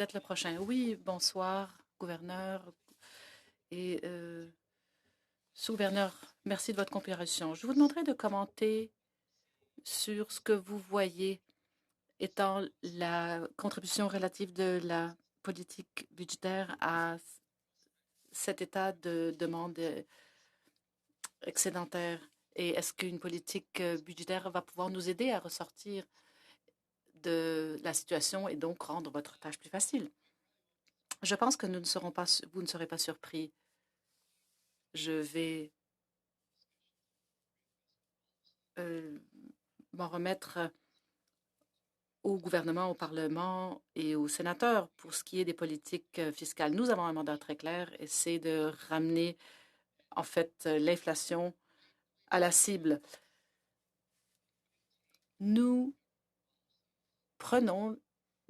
Peut-être le prochain. Oui, bonsoir, gouverneur et sous-gouverneur. Merci de votre compréhension. Je vous demanderai de commenter sur ce que vous voyez étant la contribution relative de la politique budgétaire à cet état de demande excédentaire. Et est-ce qu'une politique budgétaire va pouvoir nous aider à ressortir de la situation et donc rendre votre tâche plus facile? Je pense que vous ne serez pas surpris. Je vais euh, m'en remettre au gouvernement, au Parlement et aux sénateurs pour ce qui est des politiques fiscales. Nous avons un mandat très clair et c'est de ramener en fait l'inflation à la cible. Nous prenons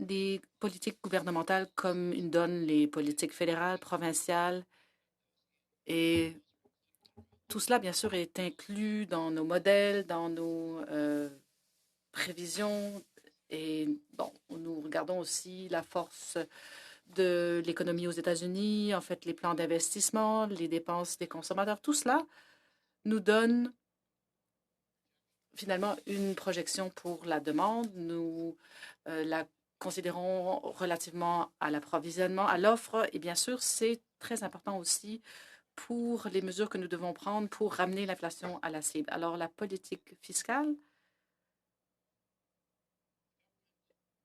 des politiques gouvernementales comme une donne les politiques fédérales, provinciales et tout cela, bien sûr, est inclus dans nos modèles, dans nos prévisions. Et bon, nous regardons aussi la force de l'économie aux États-Unis, en fait, les plans d'investissement, les dépenses des consommateurs. Tout cela nous donne finalement une projection pour la demande. Nous la considérons relativement à l'approvisionnement, à l'offre. Et bien sûr, c'est très important aussi pour les mesures que nous devons prendre pour ramener l'inflation à la cible. Alors, la politique fiscale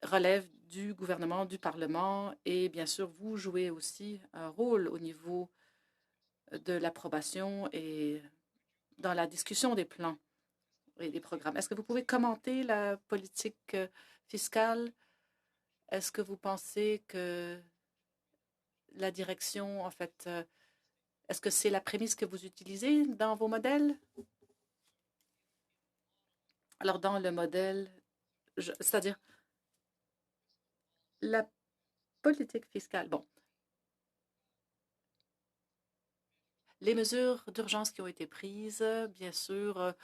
relève du gouvernement, du Parlement et bien sûr, vous jouez aussi un rôle au niveau de l'approbation et dans la discussion des plans et des programmes. Est-ce que vous pouvez commenter la politique fiscale? Est-ce que vous pensez que la direction, en fait, est-ce que c'est la prémisse que vous utilisez dans vos modèles? Alors, dans le modèle, c'est-à-dire la politique fiscale, bon, les mesures d'urgence qui ont été prises, bien sûr,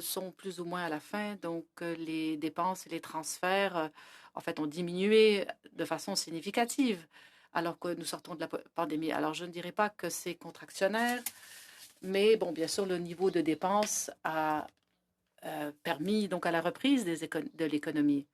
sont plus ou moins à la fin. Donc, les dépenses et les transferts, en fait, ont diminué de façon significative alors que nous sortons de la pandémie. Alors, je ne dirais pas que c'est contractionnaire, mais bon, bien sûr, le niveau de dépenses a permis donc à la reprise de l'économie.